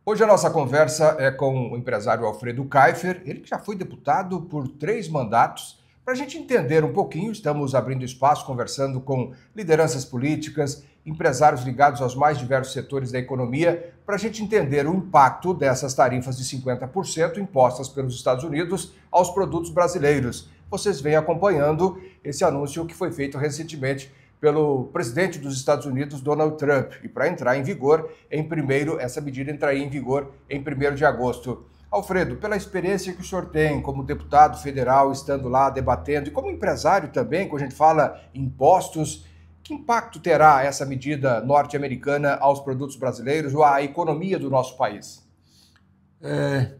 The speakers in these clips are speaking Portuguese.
Hoje a nossa conversa é com o empresário Alfredo Kaifer, ele que já foi deputado por 3 mandatos. Para a gente entender um pouquinho, estamos abrindo espaço, conversando com lideranças políticas, empresários ligados aos mais diversos setores da economia, para a gente entender o impacto dessas tarifas de 50% impostas pelos Estados Unidos aos produtos brasileiros. Vocês vêm acompanhando esse anúncio que foi feito recentemente pelo presidente dos Estados Unidos, Donald Trump, e para entrar em vigor essa medida entraria em vigor em 1º de agosto. Alfredo, pela experiência que o senhor tem como deputado federal, estando lá debatendo, e como empresário também, quando a gente fala em impostos, que impacto terá essa medida norte-americana aos produtos brasileiros ou à economia do nosso país?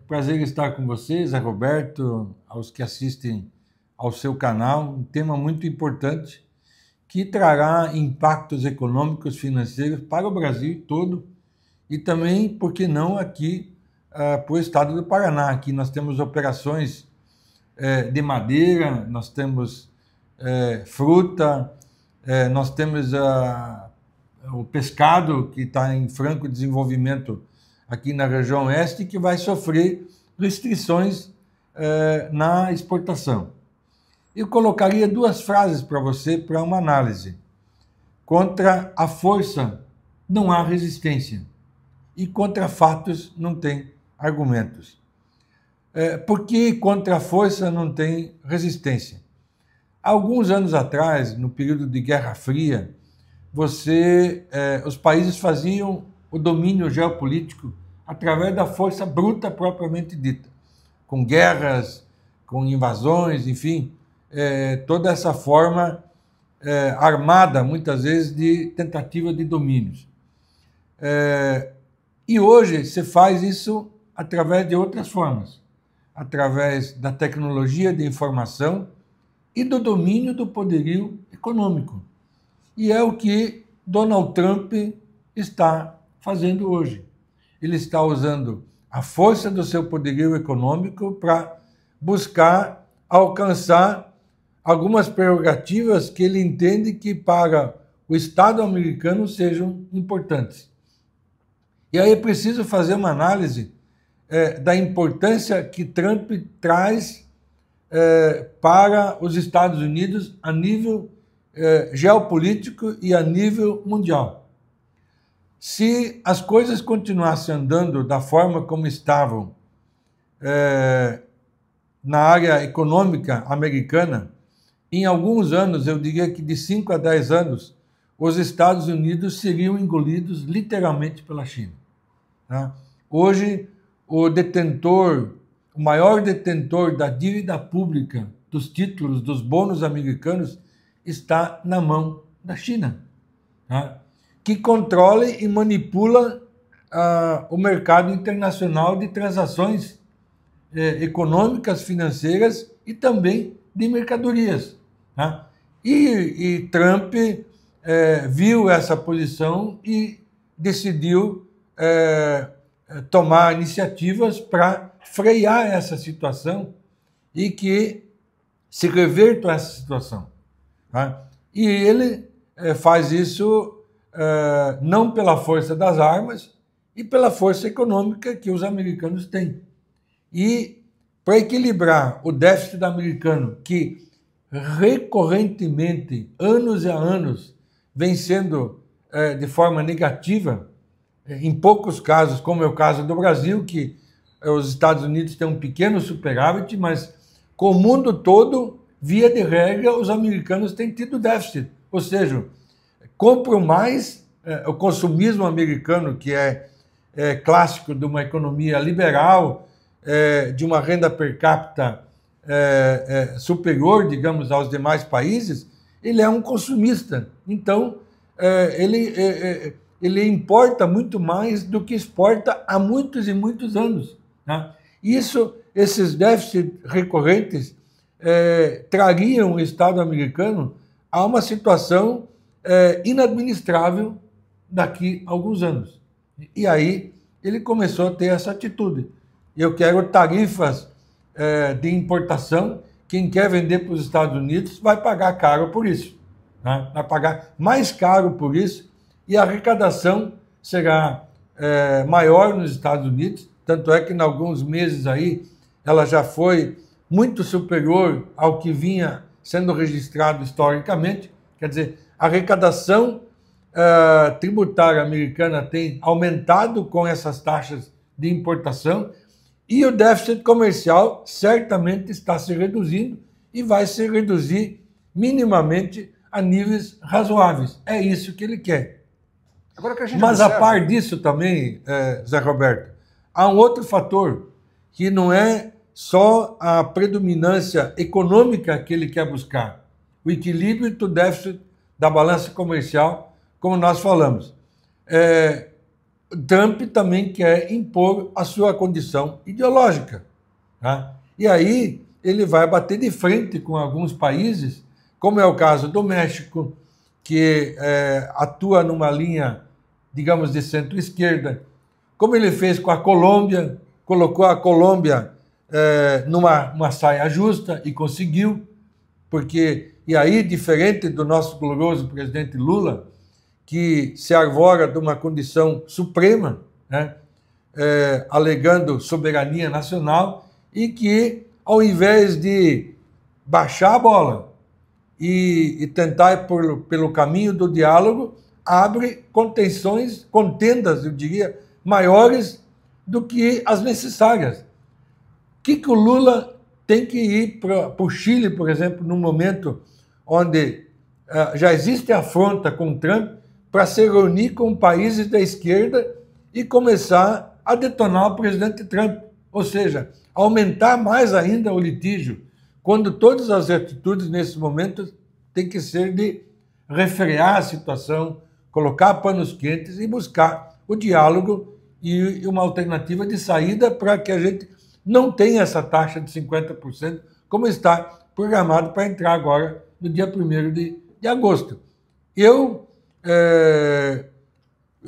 Prazer estar com vocês, Zé Roberto, aos que assistem ao seu canal, um tema muito importante que trará impactos econômicos, financeiros para o Brasil todo e também, por que não, aqui para o estado do Paraná. Aqui nós temos operações de madeira, nós temos fruta, nós temos o pescado, que está em franco desenvolvimento aqui na região oeste, que vai sofrer restrições na exportação. Eu colocaria 2 frases para você para uma análise. Contra a força não há resistência e contra fatos não tem argumentos. Por que contra a força não tem resistência? Há alguns anos atrás, no período de Guerra Fria, os países faziam o domínio geopolítico através da força bruta propriamente dita, com guerras, com invasões, enfim, toda essa forma armada, muitas vezes, de tentativa de domínios. E hoje se faz isso através de outras formas, através da tecnologia de informação e do domínio do poderio econômico. E é o que Donald Trump está fazendo hoje. Ele está usando a força do seu poderio econômico para buscar alcançar algumas prerrogativas que ele entende que para o Estado americano sejam importantes. E aí é preciso fazer uma análise da importância que Trump traz para os Estados Unidos a nível geopolítico e a nível mundial. Se as coisas continuassem andando da forma como estavam na área econômica americana, em alguns anos, eu diria que de 5 a 10 anos, os Estados Unidos seriam engolidos literalmente pela China. Tá? Hoje, o maior detentor da dívida pública, dos títulos, dos bônus americanos, está na mão da China, tá? Que controla e manipula o mercado internacional de transações econômicas, financeiras e também de mercadorias. Tá? E Trump viu essa posição e decidiu tomar iniciativas para frear essa situação e que se reverta essa situação. Tá? E ele faz isso não pela força das armas e pela força econômica que os americanos têm. E para equilibrar o déficit americano, que recorrentemente, anos e anos, vem sendo de forma negativa, em poucos casos, como é o caso do Brasil, que os Estados Unidos têm um pequeno superávit, mas com o mundo todo, via de regra, os americanos têm tido déficit. Ou seja, compram mais, o consumismo americano, que é clássico de uma economia liberal, de uma renda per capita superior, digamos, aos demais países, ele é um consumista. Então, ele importa muito mais do que exporta há muitos e muitos anos. Né? Esses déficits recorrentes trariam o Estado americano a uma situação inadministrável daqui a alguns anos. E aí ele começou a ter essa atitude. Eu quero tarifas de importação. Quem quer vender para os Estados Unidos vai pagar caro por isso. Né? Vai pagar mais caro por isso e a arrecadação será maior nos Estados Unidos, tanto é que em alguns meses aí ela já foi muito superior ao que vinha sendo registrado historicamente. Quer dizer, a arrecadação tributária americana tem aumentado com essas taxas de importação e o déficit comercial certamente está se reduzindo e vai se reduzir minimamente a níveis razoáveis. É isso que ele quer. Agora que a gente Mas observa... a par disso também, Zé Roberto, há um outro fator que não é só a predominância econômica que ele quer buscar, o equilíbrio do déficit da balança comercial, como nós falamos. Trump também quer impor a sua condição ideológica. Tá? E aí ele vai bater de frente com alguns países, como é o caso do México, que atua numa linha, digamos, de centro-esquerda, como ele fez com a Colômbia, colocou a Colômbia numa saia justa e conseguiu, e aí, diferente do nosso glorioso presidente Lula, que se arvora de uma condição suprema, né, alegando soberania nacional, e que, ao invés de baixar a bola e tentar ir pelo caminho do diálogo, abre contendas, eu diria, maiores do que as necessárias. O que o Lula tem que ir para o Chile, por exemplo, num momento onde já existe afronta com o Trump, para se reunir com países da esquerda e começar a detonar o presidente Trump, ou seja, aumentar mais ainda o litígio, quando todas as atitudes nesse momento têm que ser de refrear a situação, colocar panos quentes e buscar o diálogo e uma alternativa de saída para que a gente não tenha essa taxa de 50%, como está programado para entrar agora no dia 1º de agosto. Eu,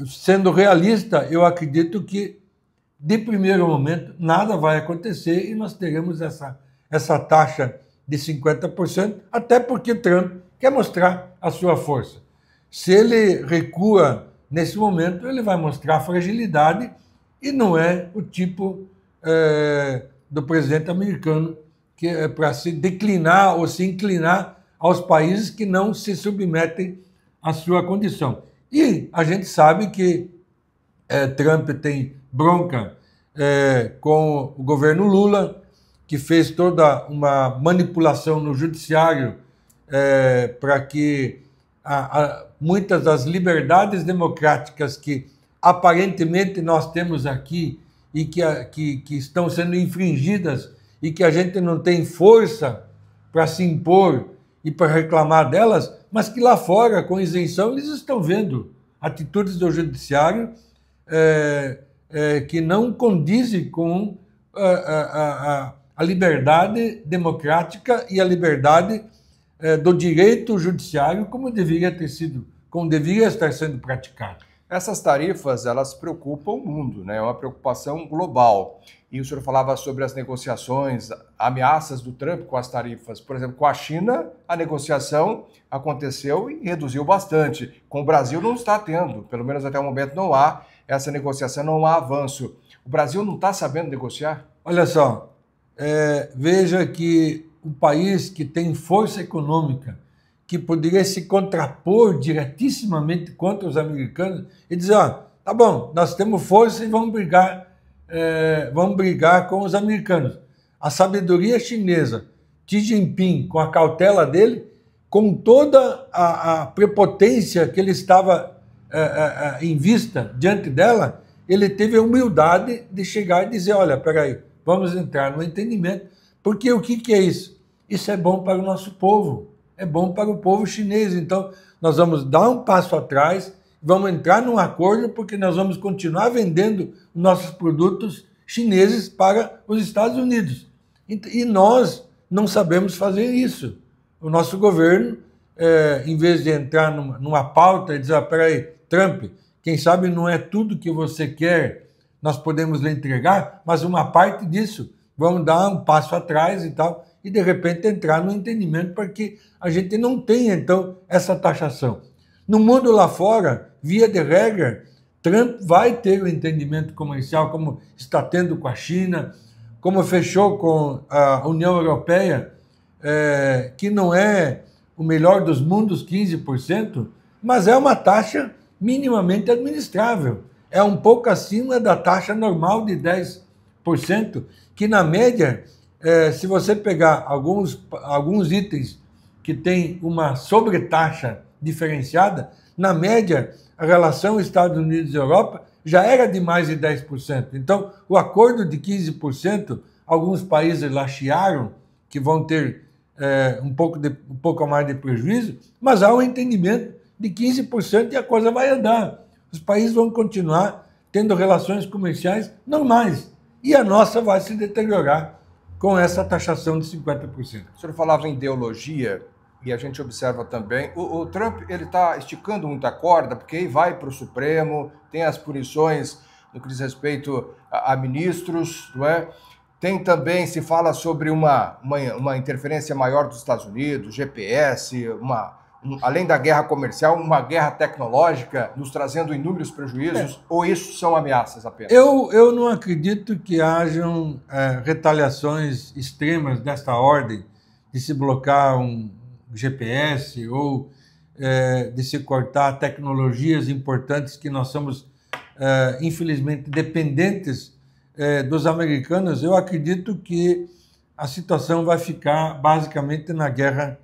sendo realista, eu acredito que, de primeiro momento, nada vai acontecer e nós teremos essa taxa de 50%, até porque Trump quer mostrar a sua força. Se ele recua nesse momento, ele vai mostrar fragilidade e não é o tipo do presidente americano que é para se declinar ou se inclinar aos países que não se submetem à sua condição. E a gente sabe que Trump tem bronca com o governo Lula, que fez toda uma manipulação no judiciário para que muitas das liberdades democráticas que aparentemente nós temos aqui e que estão sendo infringidas e que a gente não tem força para se impor e para reclamar delas, mas que lá fora, com isenção, eles estão vendo atitudes do judiciário que não condizem com a liberdade democrática e a liberdade do direito judiciário como deveria estar sendo praticado. Essas tarifas, elas preocupam o mundo, né? É uma preocupação global. E o senhor falava sobre as negociações, ameaças do Trump com as tarifas. Por exemplo, com a China, a negociação aconteceu e reduziu bastante. Com o Brasil não está tendo, pelo menos até o momento não há essa negociação, não há avanço. O Brasil não está sabendo negociar? Olha só, veja que um país que tem força econômica, que poderia se contrapor diretissimamente contra os americanos e dizer, tá bom, nós temos força e vamos brigar com os americanos. A sabedoria chinesa, Xi Jinping, com a cautela dele, com toda a prepotência que ele estava em vista diante dela, ele teve a humildade de chegar e dizer, olha, peraí, vamos entrar no entendimento, porque o que é isso? Isso é bom para o nosso povo. É bom para o povo chinês. Então, nós vamos dar um passo atrás, vamos entrar num acordo, porque nós vamos continuar vendendo nossos produtos chineses para os Estados Unidos. E nós não sabemos fazer isso. O nosso governo, em vez de entrar numa pauta e dizer, peraí, Trump, quem sabe não é tudo que você quer, nós podemos lhe entregar, mas uma parte disso, vamos dar um passo atrás e tal, e de repente entrar no entendimento para que a gente não tenha, então, essa taxação. No mundo lá fora, via de regra, Trump vai ter o entendimento comercial como está tendo com a China, como fechou com a União Europeia, que não é o melhor dos mundos, 15%, mas é uma taxa minimamente administrável. É um pouco acima da taxa normal de 10%, que na média, se você pegar alguns itens que têm uma sobretaxa diferenciada, na média, a relação Estados Unidos e Europa já era de mais de 10%. Então, o acordo de 15%, alguns países lá chiaram, que vão ter um pouco a mais de prejuízo, mas há um entendimento de 15% e a coisa vai andar. Os países vão continuar tendo relações comerciais normais e a nossa vai se deteriorar com essa taxação de 50%. O senhor falava em ideologia e a gente observa também, o Trump ele está esticando muita corda, porque aí vai para o Supremo, tem as punições no que diz respeito a ministros, não é? Tem também, se fala sobre uma interferência maior dos Estados Unidos, GPS, além da guerra comercial, uma guerra tecnológica, nos trazendo inúmeros prejuízos, ou isso são ameaças apenas? Eu não acredito que hajam retaliações extremas desta ordem, de se bloquear um GPS ou de se cortar tecnologias importantes que nós somos, infelizmente, dependentes dos americanos. Eu acredito que a situação vai ficar basicamente na guerra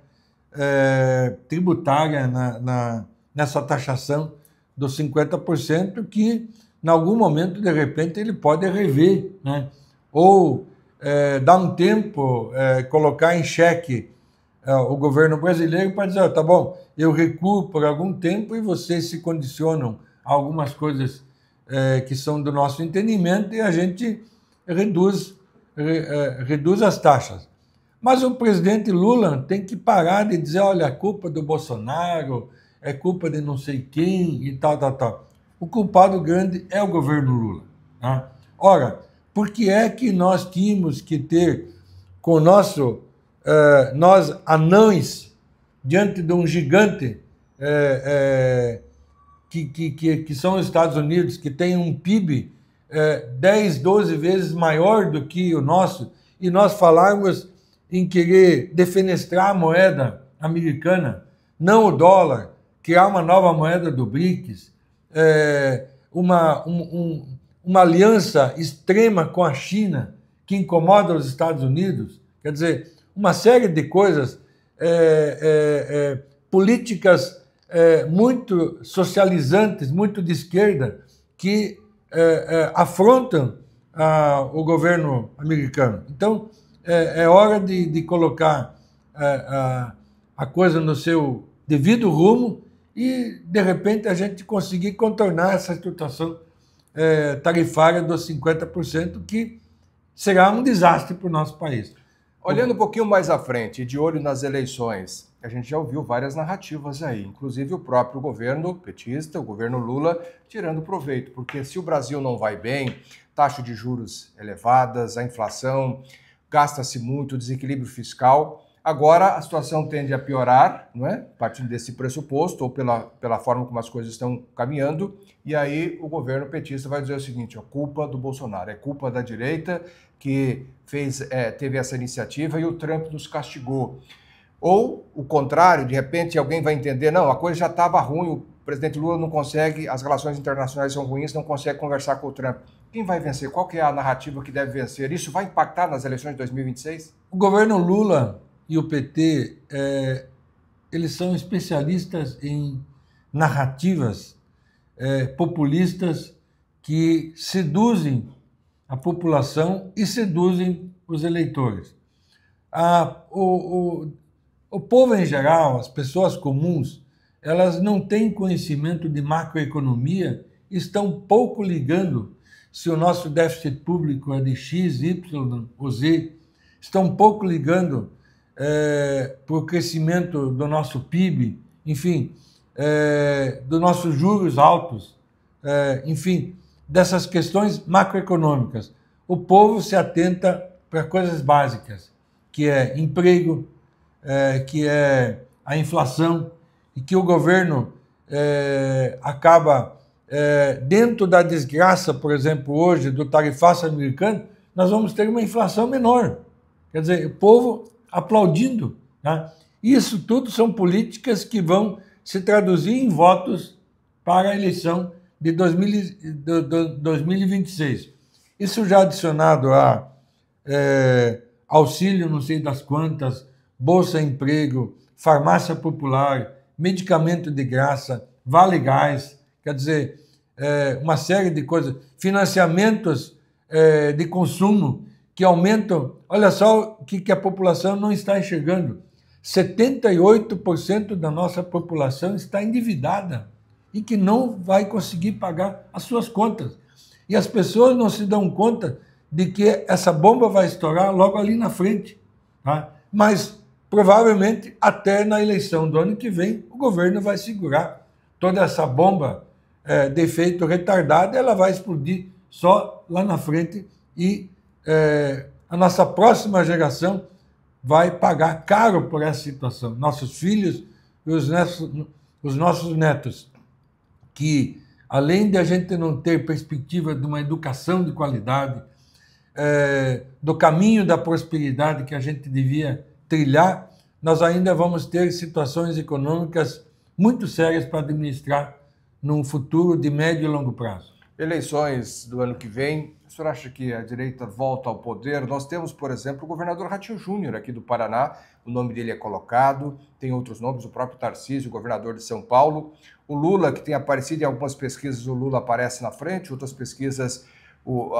tributária, nessa taxação dos 50%, que em algum momento, de repente, ele pode rever, né? Ou dar um tempo, colocar em xeque o governo brasileiro para dizer, tá bom, eu recuo por algum tempo e vocês se condicionam a algumas coisas que são do nosso entendimento e a gente reduz as taxas. Mas o presidente Lula tem que parar de dizer, olha, é culpa do Bolsonaro, é culpa de não sei quem e tal, tal, tal. O culpado grande é o governo Lula. Tá? Ora, por que é que nós tínhamos que ter com o nosso, nós anões, diante de um gigante que são os Estados Unidos, que tem um PIB 10, 12 vezes maior do que o nosso, e nós falarmos em querer defenestrar a moeda americana, não o dólar, criar uma nova moeda do BRICS, uma aliança extrema com a China, que incomoda os Estados Unidos, quer dizer, uma série de coisas, políticas muito socializantes, muito de esquerda, que afrontam o governo americano. Então, é hora de colocar a coisa no seu devido rumo e, de repente, a gente conseguir contornar essa situação tarifária dos 50%, que será um desastre para o nosso país. Olhando um pouquinho mais à frente, de olho nas eleições, a gente já ouviu várias narrativas aí, inclusive o próprio governo petista, o governo Lula, tirando proveito, porque se o Brasil não vai bem, taxa de juros elevadas, a inflação, gasta-se muito, desequilíbrio fiscal. Agora a situação tende a piorar, não é? Partindo desse pressuposto, ou pela forma como as coisas estão caminhando, e aí o governo petista vai dizer o seguinte, a culpa do Bolsonaro, é culpa da direita que teve essa iniciativa e o Trump nos castigou. Ou o contrário, de repente alguém vai entender, não, a coisa já estava ruim, o presidente Lula não consegue, as relações internacionais são ruins, não consegue conversar com o Trump. Quem vai vencer? Qual que é a narrativa que deve vencer? Isso vai impactar nas eleições de 2026? O governo Lula e o PT, eles são especialistas em narrativas populistas que seduzem a população e seduzem os eleitores. O povo em geral, as pessoas comuns, elas não têm conhecimento de macroeconomia, estão pouco ligando se o nosso déficit público é de X, Y ou Z, estão pouco ligando para o crescimento do nosso PIB, enfim, dos nossos juros altos, enfim, dessas questões macroeconômicas. O povo se atenta para coisas básicas, que é emprego, que é a inflação, e que o governo acaba dentro da desgraça, por exemplo, hoje, do tarifaço americano, nós vamos ter uma inflação menor. Quer dizer, o povo aplaudindo. Né? Isso tudo são políticas que vão se traduzir em votos para a eleição de 2026. Isso já adicionado a auxílio não sei das quantas, Bolsa Emprego, farmácia popular, medicamento de graça, Vale Gás, quer dizer, uma série de coisas, financiamentos de consumo que aumentam. Olha só o que a população não está enxergando. 78% da nossa população está endividada e que não vai conseguir pagar as suas contas. E as pessoas não se dão conta de que essa bomba vai estourar logo ali na frente. Tá? Mas, provavelmente, até na eleição do ano que vem, o governo vai segurar toda essa bomba de efeito retardado, ela vai explodir só lá na frente e a nossa próxima geração vai pagar caro por essa situação. Nossos filhos e os nossos netos, que além de a gente não ter perspectiva de uma educação de qualidade, do caminho da prosperidade que a gente devia trilhar, nós ainda vamos ter situações econômicas muito sérias para administrar num futuro de médio e longo prazo. Eleições do ano que vem, o senhor acha que a direita volta ao poder? Nós temos, por exemplo, o governador Ratinho Júnior aqui do Paraná, o nome dele é colocado, tem outros nomes, o próprio Tarcísio, governador de São Paulo, o Lula, que tem aparecido em algumas pesquisas, o Lula aparece na frente, outras pesquisas,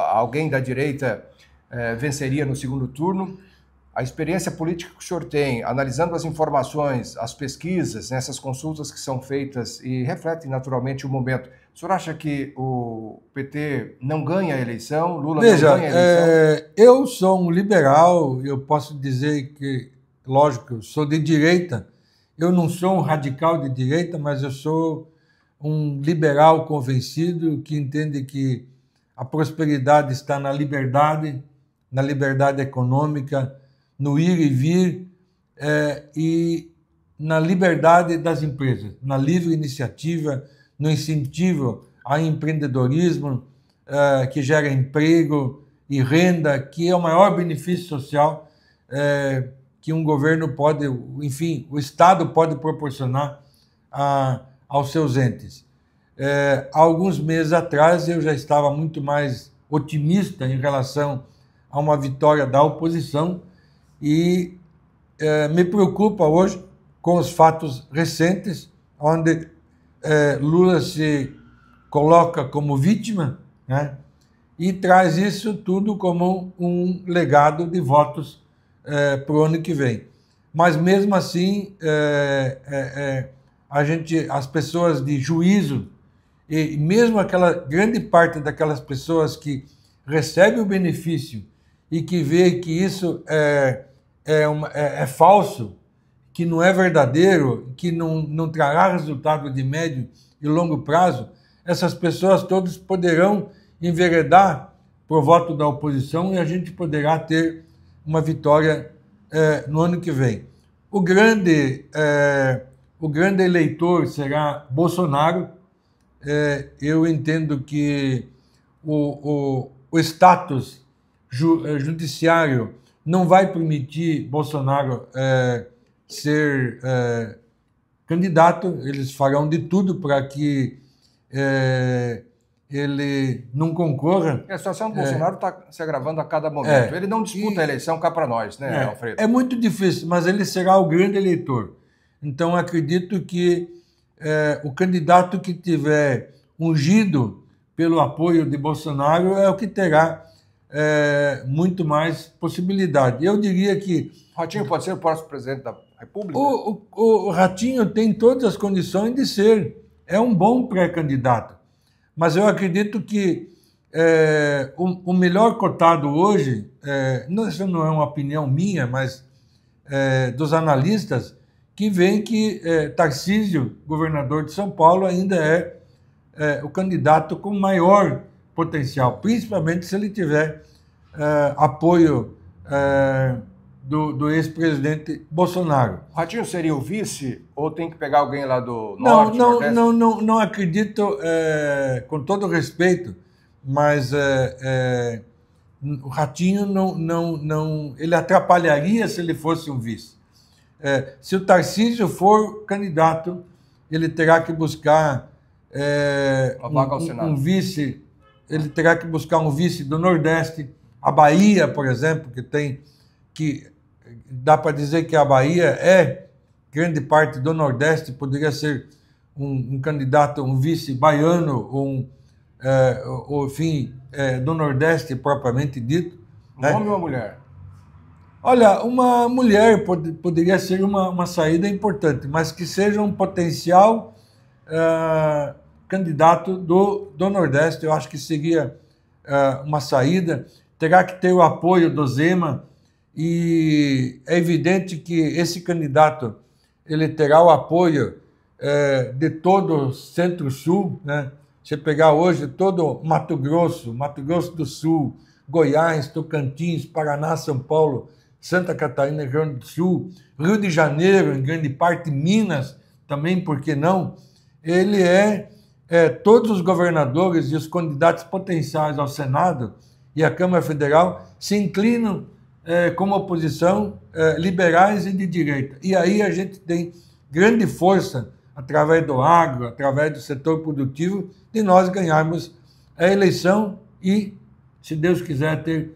alguém da direita venceria no segundo turno. A experiência política que o senhor tem, analisando as informações, as pesquisas, essas consultas que são feitas e refletem naturalmente o momento, o senhor acha que o PT não ganha a eleição, Lula não ganha a eleição? Eu sou um liberal, eu posso dizer que, lógico, eu sou de direita, eu não sou um radical de direita, mas eu sou um liberal convencido que entende que a prosperidade está na liberdade econômica, no ir e vir e na liberdade das empresas, na livre iniciativa, no incentivo ao empreendedorismo que gera emprego e renda, que é o maior benefício social que um governo pode, enfim, o Estado pode proporcionar aos seus entes. Há alguns meses atrás eu já estava muito mais otimista em relação a uma vitória da oposição e me preocupa hoje com os fatos recentes, onde Lula se coloca como vítima, né, e traz isso tudo como um legado de votos para o ano que vem. Mas mesmo assim, as pessoas de juízo, e mesmo aquela grande parte daquelas pessoas que recebem o benefício e que vê que isso é falso, que não é verdadeiro, que não trará resultado de médio e longo prazo, essas pessoas todas poderão enveredar por voto da oposição e a gente poderá ter uma vitória no ano que vem. O grande eleitor será Bolsonaro. Eu entendo que o status judiciário não vai permitir Bolsonaro ser candidato. Eles farão de tudo para que ele não concorra. A situação do Bolsonaro está se agravando a cada momento. Ele não disputa a eleição cá para nós, né, Alfredo? É muito difícil, mas ele será o grande eleitor. Então, acredito que o candidato que tiver ungido pelo apoio de Bolsonaro é o que terá muito mais possibilidade. Eu diria que... Ratinho pode ser o próximo presidente da República? O Ratinho tem todas as condições de ser. É um bom pré-candidato. Mas eu acredito que o melhor cotado hoje, isso não é uma opinião minha, mas dos analistas, que veem que Tarcísio, governador de São Paulo, ainda é o candidato com maior potencial, principalmente se ele tiver apoio do ex-presidente Bolsonaro. O Ratinho seria o vice ou tem que pegar alguém lá do Não, norte, não, nordeste? não acredito, com todo respeito, mas o Ratinho ele atrapalharia se ele fosse um vice. Se o Tarcísio for candidato, ele terá que buscar Uma vaga ao Senado. um vice, ele terá que buscar um vice do Nordeste, a Bahia, por exemplo, que dá para dizer que a Bahia é grande parte do Nordeste, poderia ser um candidato, um vice baiano, ou enfim, do Nordeste propriamente dito. Um homem ou uma mulher? Olha, uma mulher poderia ser uma saída importante, mas que seja um potencial candidato do Nordeste, eu acho que seria uma saída. Terá que ter o apoio do Zema, e é evidente que esse candidato ele terá o apoio de todo o Centro-Sul, né? Você pegar hoje todo Mato Grosso do Sul, Goiás, Tocantins, Paraná, São Paulo, Santa Catarina, Rio Grande do Sul, Rio de Janeiro, em grande parte, Minas também, por que não? Ele todos os governadores e os candidatos potenciais ao Senado e à Câmara Federal se inclinam como oposição, liberais e de direita. E aí a gente tem grande força, através do agro, através do setor produtivo, de nós ganharmos a eleição e, se Deus quiser, ter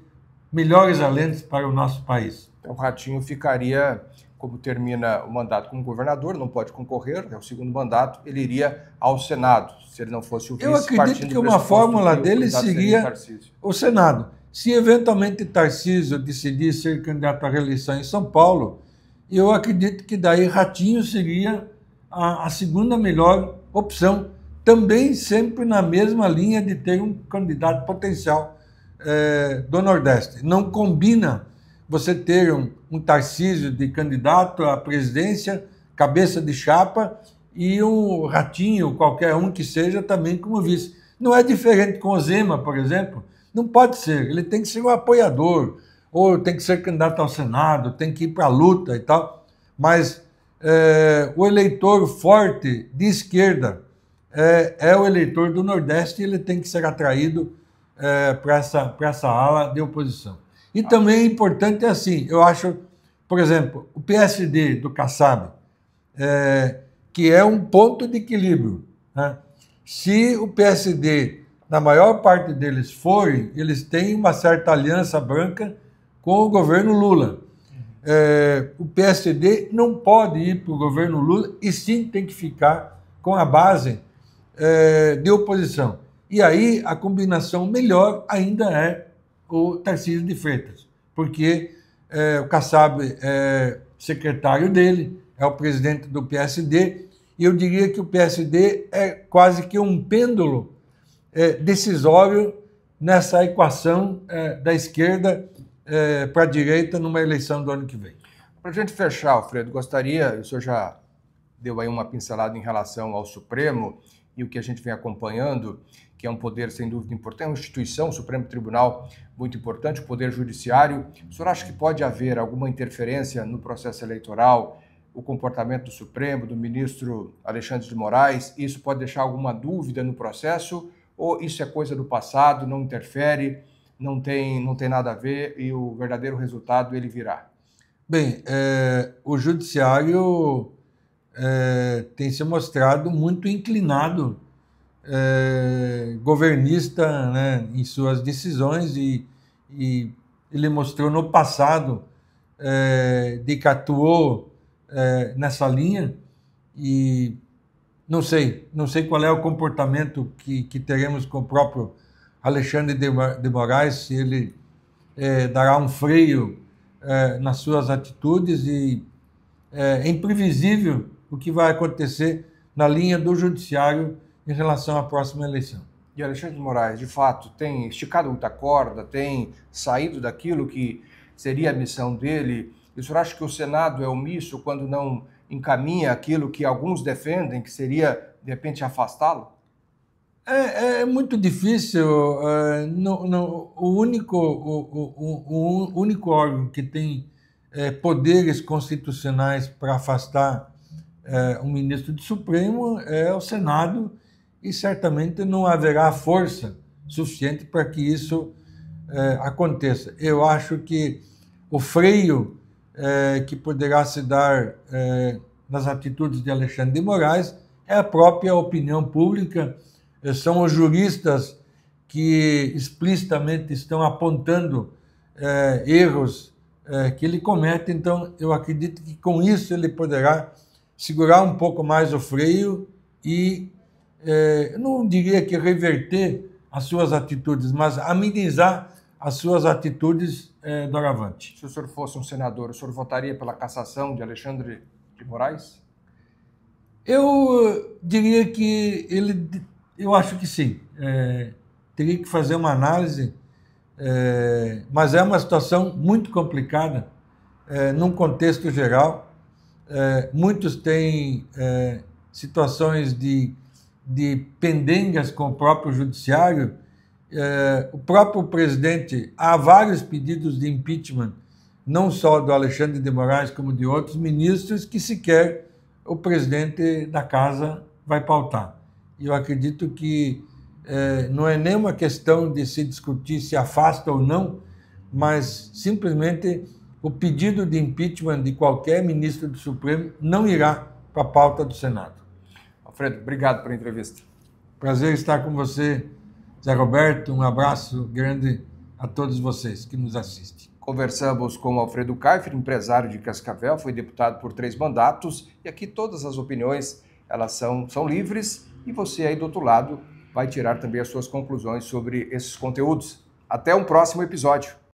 melhores alentes para o nosso país. Então, o Ratinho ficaria, como termina o mandato como governador, não pode concorrer, é o segundo mandato, ele iria ao Senado, se ele não fosse o vice. Eu acredito que uma fórmula dele seria o Senado. Se eventualmente Tarcísio decidir ser candidato à reeleição em São Paulo, eu acredito que daí Ratinho seria a segunda melhor opção, também sempre na mesma linha de ter um candidato potencial do Nordeste. Não combina você ter um Tarcísio de candidato à presidência, cabeça de chapa, e um Ratinho, qualquer um que seja, também como vice. Não é diferente com o Zema, por exemplo. Não pode ser. Ele tem que ser um apoiador, ou tem que ser candidato ao Senado, tem que ir para a luta e tal. Mas o eleitor forte de esquerda é o eleitor do Nordeste, e ele tem que ser atraído para essa ala de oposição. E também é importante assim, eu acho, por exemplo, o PSD do Kassab, que é um ponto de equilíbrio, né? Se o PSD, na maior parte deles forem, eles têm uma certa aliança branca com o governo Lula. O PSD não pode ir para o governo Lula, e sim tem que ficar com a base de oposição. E aí a combinação melhor ainda é o Tarcísio de Freitas, porque o Kassab é secretário dele, é o presidente do PSD, e eu diria que o PSD é quase que um pêndulo decisório nessa equação da esquerda para a direita numa eleição do ano que vem. Para a gente fechar, Alfredo, gostaria, o senhor já deu aí uma pincelada em relação ao Supremo e o que a gente vem acompanhando, que é um poder sem dúvida importante, é uma instituição, o Supremo Tribunal, muito importante, o Poder Judiciário. O senhor acha que pode haver alguma interferência no processo eleitoral, o comportamento do Supremo, do ministro Alexandre de Moraes? Isso pode deixar alguma dúvida no processo? Ou isso é coisa do passado, não interfere, não tem nada a ver e o verdadeiro resultado ele virá? Bem, o Judiciário tem se mostrado muito inclinado, governista, né, em suas decisões, e ele mostrou no passado de que atuou nessa linha, e não sei qual é o comportamento que teremos com o próprio Alexandre de Moraes, se ele dará um freio nas suas atitudes, e é imprevisível o que vai acontecer na linha do Judiciário em relação à próxima eleição. E Alexandre de Moraes, de fato, tem esticado muita corda, tem saído daquilo que seria a missão dele? E o senhor acha que o Senado é omisso quando não encaminha aquilo que alguns defendem, que seria, de repente, afastá-lo? É muito difícil. O único órgão que tem poderes constitucionais para afastar um ministro do Supremo é o Senado, e certamente não haverá força suficiente para que isso aconteça. Eu acho que o freio que poderá se dar nas atitudes de Alexandre de Moraes é a própria opinião pública, são os juristas que explicitamente estão apontando erros que ele comete. Então, eu acredito que com isso ele poderá segurar um pouco mais o freio e, não diria que reverter as suas atitudes, mas amenizar as suas atitudes doravante. Se o senhor fosse um senador, o senhor votaria pela cassação de Alexandre de Moraes? Eu diria que eu acho que sim. Teria que fazer uma análise, mas é uma situação muito complicada num contexto geral. Muitos têm situações de pendengas com o próprio judiciário. O próprio presidente, há vários pedidos de impeachment, não só do Alexandre de Moraes, como de outros ministros, que sequer o presidente da casa vai pautar. E eu acredito que não é nem uma questão de se discutir se afasta ou não, mas simplesmente o pedido de impeachment de qualquer ministro do Supremo não irá para a pauta do Senado. Alfredo, obrigado pela entrevista. Prazer estar com você, Zé Roberto. Um abraço grande a todos vocês que nos assistem. Conversamos com Alfredo Kaifer, empresário de Cascavel, foi deputado por 3 mandatos, e aqui todas as opiniões elas são livres, e você aí do outro lado vai tirar também as suas conclusões sobre esses conteúdos. Até um próximo episódio.